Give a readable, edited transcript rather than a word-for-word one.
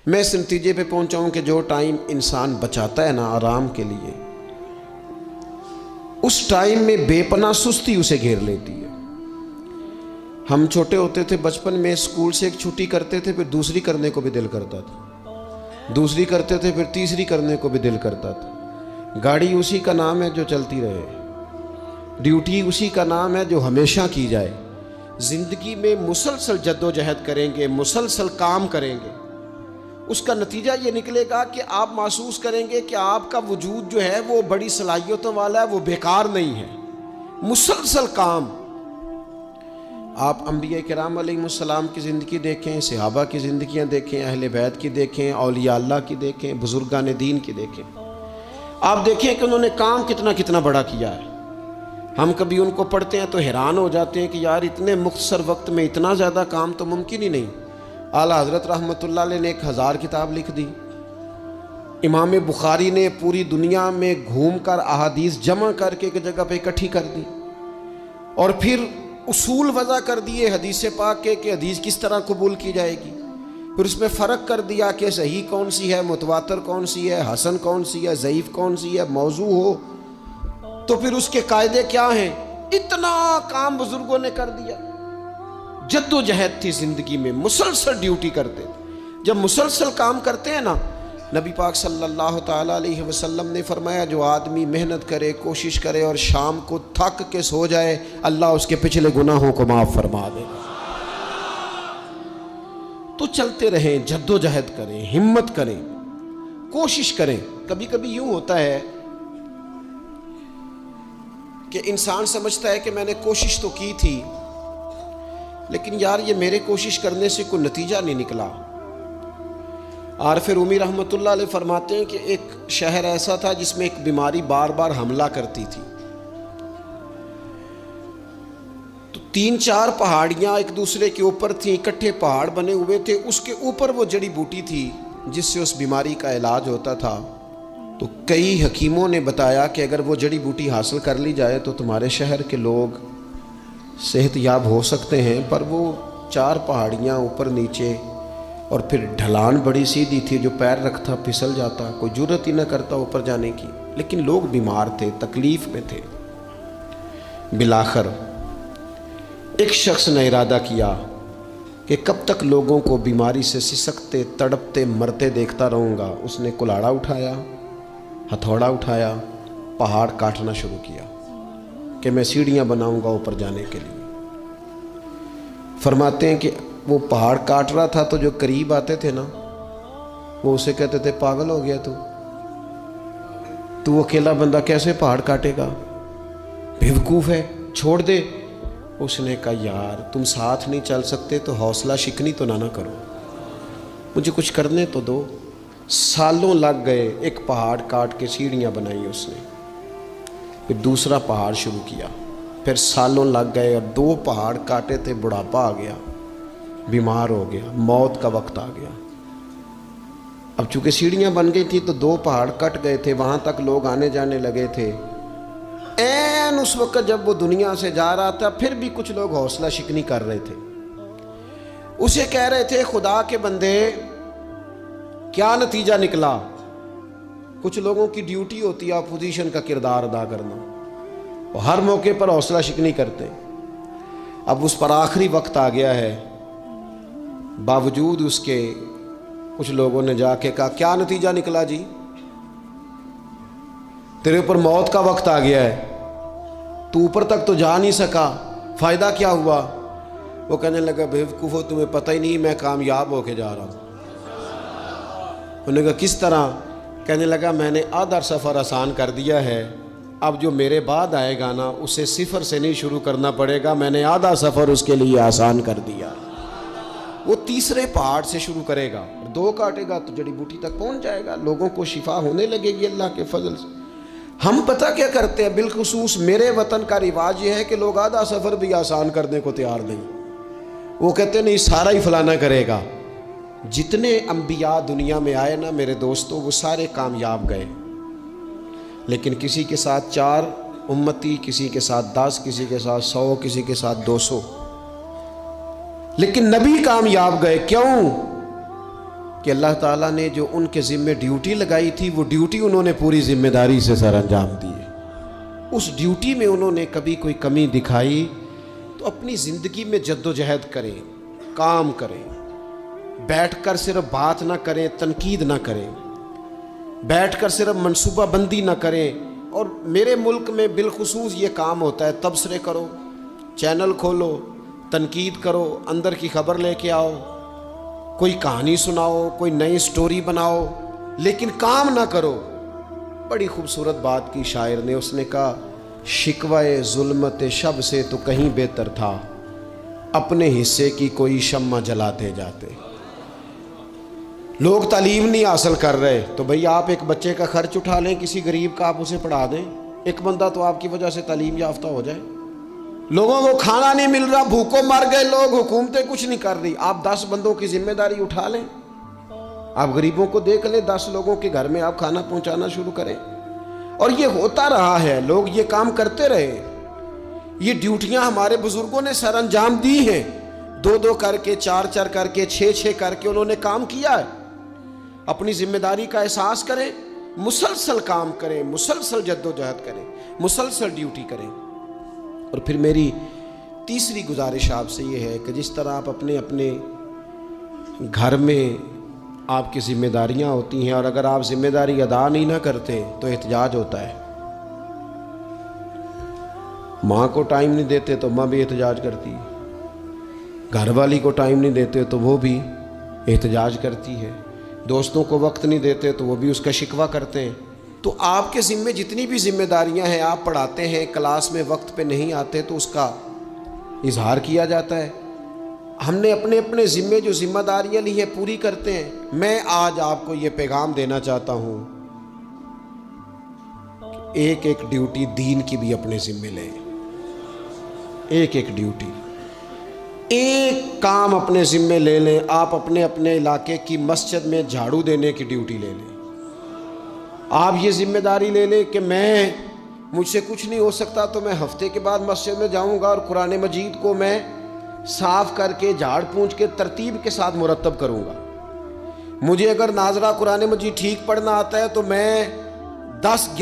میں اس نتیجے پہ پہنچا ہوں کہ جو ٹائم انسان بچاتا ہے نا آرام کے لیے، اس ٹائم میں بے پناہ سستی اسے گھیر لیتی ہے۔ ہم چھوٹے ہوتے تھے بچپن میں، اسکول سے ایک چھٹی کرتے تھے، پھر دوسری کرنے کو بھی دل کرتا تھا، دوسری کرتے تھے، پھر تیسری کرنے کو بھی دل کرتا تھا۔ گاڑی اسی کا نام ہے جو چلتی رہے، ڈیوٹی اسی کا نام ہے جو ہمیشہ کی جائے۔ زندگی میں مسلسل جد و جہد کریں گے، مسلسل کام کریں گے، اس کا نتیجہ یہ نکلے گا کہ آپ محسوس کریں گے کہ آپ کا وجود جو ہے وہ بڑی صلاحیتوں والا ہے، وہ بیکار نہیں ہے۔ مسلسل کام۔ آپ انبیاء کرام علیہ السلام کی زندگی دیکھیں، صحابہ کی زندگیاں دیکھیں، اہل بیت کی دیکھیں، اولیاء اللہ کی دیکھیں، بزرگان دین کی دیکھیں، آپ دیکھیں کہ انہوں نے کام کتنا کتنا بڑا کیا ہے۔ ہم کبھی ان کو پڑھتے ہیں تو حیران ہو جاتے ہیں کہ یار اتنے مختصر وقت میں اتنا زیادہ کام تو ممکن ہی نہیں۔ اعلیٰ حضرت رحمۃ اللہ علیہ نے 1000 کتاب لکھ دی، امام بخاری نے پوری دنیا میں گھوم کر احادیث جمع کر کے ایک جگہ پہ اکٹھی کر دی، اور پھر اصول وضع کر دیے حدیث پاک کے کہ حدیث کس طرح قبول کی جائے گی، پھر اس میں فرق کر دیا کہ صحیح کون سی ہے، متواتر کون سی ہے، حسن کون سی ہے، ضعیف کون سی ہے، موضوع ہو تو پھر اس کے قاعدے کیا ہیں۔ اتنا کام بزرگوں نے کر دیا۔ جد و جہد تھی زندگی میں، مسلسل ڈیوٹی کرتے تھے۔ جب مسلسل کام کرتے ہیں نا، نبی پاک صلی اللہ تعالیٰ علیہ وسلم نے فرمایا جو آدمی محنت کرے، کوشش کرے اور شام کو تھک کے سو جائے، اللہ اس کے پچھلے گناہوں کو معاف فرما دے گا۔ تو چلتے رہیں، جد و جہد کریں، ہمت کریں، کوشش کریں۔ کبھی کبھی یوں ہوتا ہے کہ انسان سمجھتا ہے کہ میں نے کوشش تو کی تھی، لیکن یار یہ میرے کوشش کرنے سے کوئی نتیجہ نہیں نکلا۔ عارف رومی رحمۃ اللہ علیہ فرماتے ہیں کہ ایک شہر ایسا تھا جس میں ایک بیماری بار بار حملہ کرتی تھی، تو 3-4 پہاڑیاں ایک دوسرے کے اوپر تھیں، اکٹھے پہاڑ بنے ہوئے تھے، اس کے اوپر وہ جڑی بوٹی تھی جس سے اس بیماری کا علاج ہوتا تھا۔ تو کئی حکیموں نے بتایا کہ اگر وہ جڑی بوٹی حاصل کر لی جائے تو تمہارے شہر کے لوگ صحت یاب ہو سکتے ہیں، پر وہ 4 پہاڑیاں اوپر نیچے، اور پھر ڈھلان بڑی سیدھی تھی، جو پیر رکھتا پھسل جاتا، کوئی جرت ہی نہ کرتا اوپر جانے کی، لیکن لوگ بیمار تھے، تکلیف میں تھے۔ بالآخر ایک شخص نے ارادہ کیا کہ کب تک لوگوں کو بیماری سے سسکتے، تڑپتے، مرتے دیکھتا رہوں گا۔ اس نے کلاڑا اٹھایا، ہتھوڑا اٹھایا، پہاڑ کاٹنا شروع کیا کہ میں سیڑھیاں بناؤں گا اوپر جانے کے لیے۔ فرماتے ہیں کہ وہ پہاڑ کاٹ رہا تھا تو جو قریب آتے تھے نا، وہ اسے کہتے تھے پاگل ہو گیا تو وہ اکیلا بندہ کیسے پہاڑ کاٹے گا، بیوقوف ہے، چھوڑ دے۔ اس نے کہا یار تم ساتھ نہیں چل سکتے تو حوصلہ شکنی تو نہ کرو، مجھے کچھ کرنے تو دو۔ سالوں لگ گئے، ایک پہاڑ کاٹ کے سیڑھیاں بنائی اس نے، پھر دوسرا پہاڑ شروع کیا، پھر سالوں لگ گئے، اور 2 پہاڑ کاٹے تھے، بڑھاپا آ گیا، بیمار ہو گیا، موت کا وقت آ گیا۔ اب چونکہ سیڑھیاں بن گئی تھی تو 2 پہاڑ کٹ گئے تھے، وہاں تک لوگ آنے جانے لگے تھے۔ این اس وقت جب وہ دنیا سے جا رہا تھا، پھر بھی کچھ لوگ حوصلہ شکنی کر رہے تھے، اسے کہہ رہے تھے خدا کے بندے کیا نتیجہ نکلا۔ کچھ لوگوں کی ڈیوٹی ہوتی ہے اپوزیشن کا کردار ادا کرنا، وہ ہر موقع پر حوصلہ شکنی کرتے۔ اب اس پر آخری وقت آ گیا ہے، باوجود اس کے کچھ لوگوں نے جا کے کہا کیا نتیجہ نکلا جی، تیرے اوپر موت کا وقت آ گیا ہے، تو اوپر تک تو جا نہیں سکا، فائدہ کیا ہوا؟ وہ کہنے لگا بیوقوفو تمہیں پتہ ہی نہیں میں کامیاب ہو کے جا رہا ہوں۔ انہوں نے کہا کس طرح؟ کہنے لگا میں نے آدھا سفر آسان کر دیا ہے، اب جو میرے بعد آئے گا نا اسے 0 سے نہیں شروع کرنا پڑے گا، میں نے آدھا سفر اس کے لیے آسان کر دیا۔ وہ تیسرے پہاڑ سے شروع کرے گا، 2 کاٹے گا تو جڑی بوٹی تک پہنچ جائے گا، لوگوں کو شفا ہونے لگے گی اللہ کے فضل سے۔ ہم پتہ کیا کرتے ہیں، بالخصوص میرے وطن کا رواج یہ ہے کہ لوگ آدھا سفر بھی آسان کرنے کو تیار نہیں، وہ کہتے نہیں سارا ہی فلانا کرے گا۔ جتنے انبیاء دنیا میں آئے نا میرے دوستوں، وہ سارے کامیاب گئے، لیکن کسی کے ساتھ 4 امتی، کسی کے ساتھ 10، کسی کے ساتھ 100، کسی کے ساتھ 200، لیکن نبی کامیاب گئے۔ کیوں؟ کہ اللہ تعالیٰ نے جو ان کے ذمے ڈیوٹی لگائی تھی وہ ڈیوٹی انہوں نے پوری ذمہ داری سے سر انجام دی ہے۔ اس ڈیوٹی میں انہوں نے کبھی کوئی کمی دکھائی تو اپنی زندگی میں جد و جہد کریں، کام کریں، بیٹھ کر صرف بات نہ کریں، تنقید نہ کریں، بیٹھ کر صرف منصوبہ بندی نہ کریں۔ اور میرے ملک میں بالخصوص یہ کام ہوتا ہے، تبصرے کرو، چینل کھولو، تنقید کرو، اندر کی خبر لے کے آؤ، کوئی کہانی سناؤ، کوئی نئی سٹوری بناؤ، لیکن کام نہ کرو۔ بڑی خوبصورت بات کی شاعر نے، اس نے کہا شکوائے ظلمت شب سے تو کہیں بہتر تھا، اپنے حصے کی کوئی شمع جلاتے جاتے۔ لوگ تعلیم نہیں حاصل کر رہے تو بھئی آپ ایک بچے کا خرچ اٹھا لیں، کسی غریب کا آپ اسے پڑھا دیں، ایک بندہ تو آپ کی وجہ سے تعلیم یافتہ ہو جائے۔ لوگوں کو کھانا نہیں مل رہا، بھوکوں مر گئے لوگ، حکومتیں کچھ نہیں کر رہی، آپ 10 بندوں کی ذمہ داری اٹھا لیں، آپ غریبوں کو دیکھ لیں، 10 لوگوں کے گھر میں آپ کھانا پہنچانا شروع کریں۔ اور یہ ہوتا رہا ہے، لوگ یہ کام کرتے رہے، یہ ڈیوٹیاں ہمارے بزرگوں نے سر انجام دی ہیں، 2 کر کے، 4 کر کے، 6 کر کے انہوں نے کام کیا ہے۔ اپنی ذمہ داری کا احساس کریں، مسلسل کام کریں، مسلسل جد و جہد کریں، مسلسل ڈیوٹی کریں۔ اور پھر میری تیسری گزارش آپ سے یہ ہے کہ جس طرح آپ اپنے اپنے گھر میں آپ کی ذمہ داریاں ہوتی ہیں، اور اگر آپ ذمہ داری ادا نہیں نہ کرتے تو احتجاج ہوتا ہے۔ ماں کو ٹائم نہیں دیتے تو ماں بھی احتجاج کرتی ہے، گھر والی کو ٹائم نہیں دیتے تو وہ بھی احتجاج کرتی ہے، دوستوں کو وقت نہیں دیتے تو وہ بھی اس کا شکوہ کرتے ہیں۔ تو آپ کے ذمے جتنی بھی ذمہ داریاں ہیں، آپ پڑھاتے ہیں، کلاس میں وقت پہ نہیں آتے تو اس کا اظہار کیا جاتا ہے۔ ہم نے اپنے اپنے ذمے جو ذمہ داریاں لی ہیں پوری کرتے ہیں۔ میں آج آپ کو یہ پیغام دینا چاہتا ہوں، ایک ایک ڈیوٹی دین کی بھی اپنے ذمے لیں، ایک ایک ڈیوٹی، ایک کام اپنے ذمے لے لیں۔ آپ اپنے اپنے علاقے کی مسجد میں جھاڑو دینے کی ڈیوٹی لے لیں۔ آپ یہ ذمہ داری لے لیں کہ مجھ سے کچھ نہیں ہو سکتا تو میں ہفتے کے بعد مسجد میں جاؤں گا اور قرآن مجید کو میں صاف کر کے، جھاڑ پونچھ کے، ترتیب کے ساتھ مرتب کروں گا۔ مجھے اگر ناظرہ قرآن مجید ٹھیک پڑھنا آتا ہے تو میں 10-11